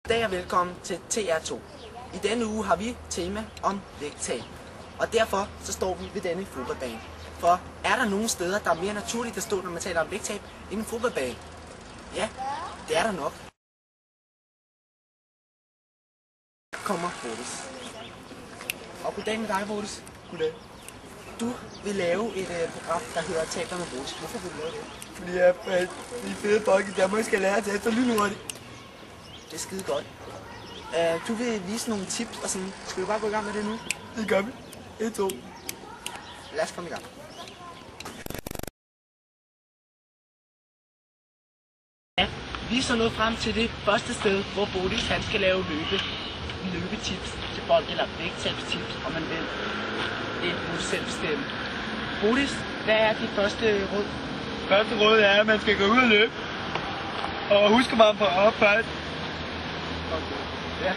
Goddag og velkommen til TR2. I denne uge har vi tema om vægttab. Og derfor så står vi ved denne fodboldbane. For er der nogle steder, der er mere naturligt at stå, når man taler om vægttab, end en fodboldbane? Ja, det er der nok. Kommer Boris. Og goddag med dig, Boris. Goddag. Du vil lave et program, der hedder Tab dig med Boris. Hvorfor vil du lave det? Fordi de fede folk i Danmark skal lære at tage efter lynhurtigt. Det er skide godt. Du vil vise nogle tips og sådan. Skal vi bare gå i gang med det nu? Det gør vi. 1, 2. Lad os komme i gang. Ja, vi er så nået frem til det første sted, hvor Boris han skal lave løbetips til folk, eller vægttabstips, om man vil. Det må du selv bestemme. Boris, hvad er dit første råd? Første råd er, at man skal gå ud og løbe. Og husk man på opfald. Okay. Ja.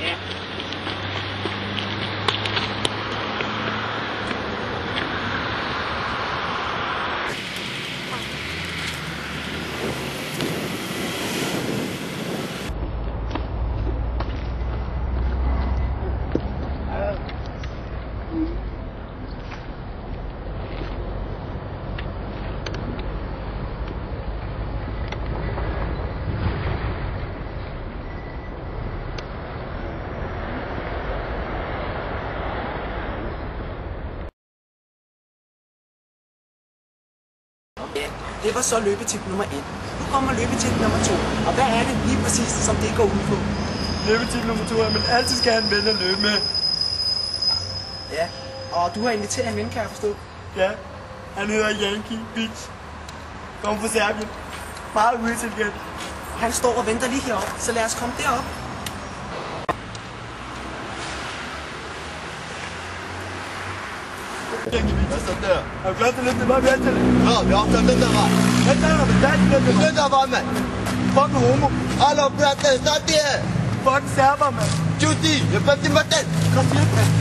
Ja. Ja, det var så løbetip nummer 1. Nu kommer løbetip nummer 2. Og hvad er det lige præcis, som det går ud på? Løbetip nummer 2 er, at man altid skal have en ven at løbe med. Ja, og du har inviteret en ven, kan jeg forstå. Ja, han hedder Yankee Beach. Kom fra Serbien. Meget uintelligent. Han står og venter lige heroppe, så lad os komme derop. Vad står det? Er du klar til at løbe det bare, vi er til det? Ja, vi har avtalat detta va? Hvad taler du? Der er ikke løbet. Detta va med? Fuck homo. Hallå bratte, start det! Fuck serber, mand. Judy, jag får till matten! Kom hjem, mand.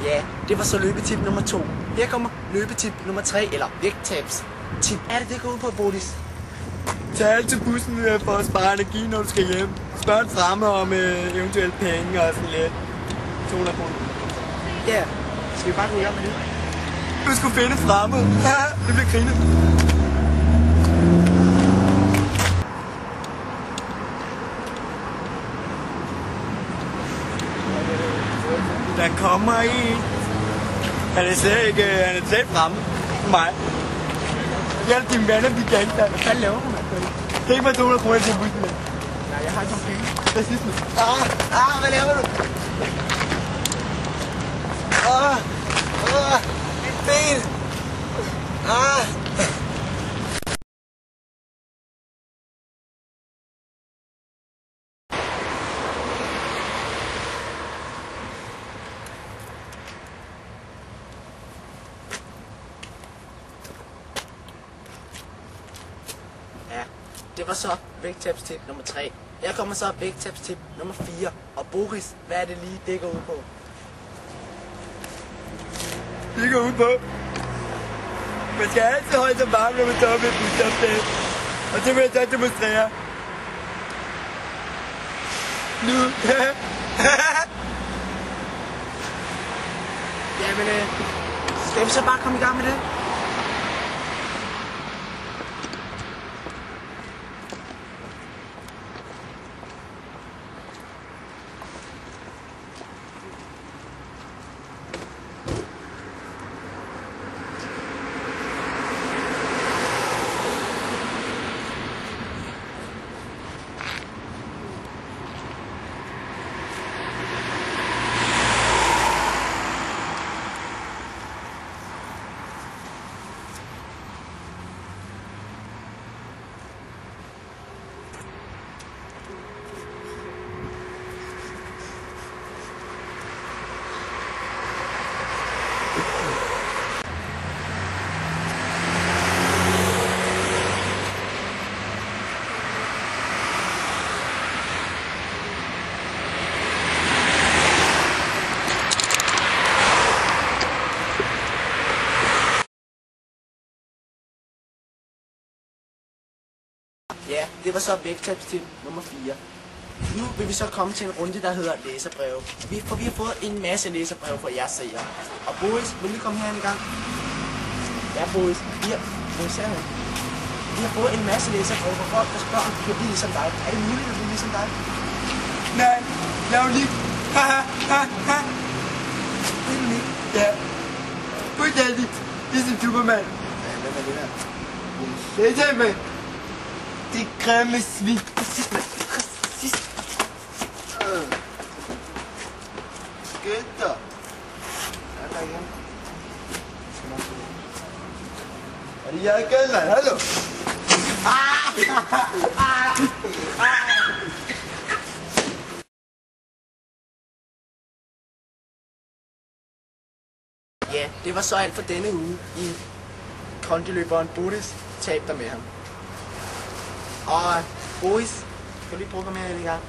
Ja, det var så løbetip nummer 2. Her kommer løbetip nummer 3, eller vægttabstip. Er det går ud på, Boris? Tag altid bussen for at spare energi, når du skal hjem. Spørg en fremmed om eventuelle penge og sådan lidt. 200 kroner. Ja, skal vi bare gå i gang med det? Du skulle finde fremmed. Ja, det bliver grinet. Der kommer en. Han er slet ikke fremme for mig. Hjælp dine venner, de gangster. Hvad laver du, mand? Tænk mig 200 kroner til bussen. Nej, jeg har ikke nogen penge. Racisme. Hvad laver du? Mit ben! Ja, det var så vægttabstip nummer 3. Her kommer så vægttabstip nummer 4. Og Boris, hvad er det lige, det går ud på? Det går ud på. Man skal altid holde sig varm, når man står ved busstopstedet. Og det vil jeg så demonstrere. Nu. Jamen, skal vi så bare komme i gang med det? det var så vægttabstip nummer 4. Nu vil vi så komme til en runde, der hedder læserbreve. For vi har fået en masse læserbreve fra jeres seere. Og Boris, vil du komme herhen i gang? Ja, Boris, vi har fået en masse læserbreve fra folk, der spørger, om de kan blive ligesom dig. Er det muligt at blive ligesom dig? Nej, jeg er unik. Haha, haha. Det er unik. Ja. Fuldstændig. Ligesom Superman. Ja, hvem er det her? Det er med. Det grimme svin. Gætter. Er der igen? Er det jeg igen, mand? Hallo? Ja, det var så alt for denne uge i kondiløberen Boris. Tab dig med ham. Og Boris, skal du lige prøve at komme her en gang?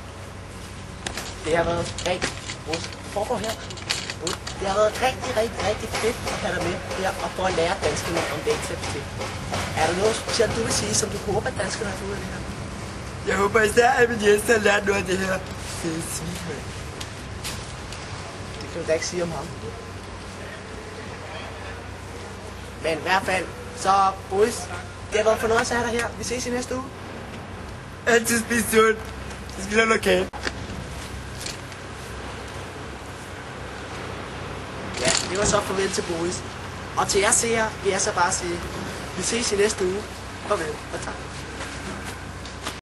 Det har været rigtig... Boris, foregår her. Det har været rigtig fedt at have dig med her og for at lære danskerne om vægttabstip. Er der noget specielt, du vil sige, som du håber, at danskerne har fået ud af det her? Jeg håber især, at min Jens har lært noget af det her. Det er svin. Det kan du da ikke sige om ham. Men i hvert fald, så Boris, det har været en fornøjelse at have dig her. Vi ses i næste uge. Altid spise sundt. Jeg skal lave noget kage. Ja, det var så farvel til Boris. Og til jer seere vil jeg så bare sige, vi ses i næste uge. Farvel og tak.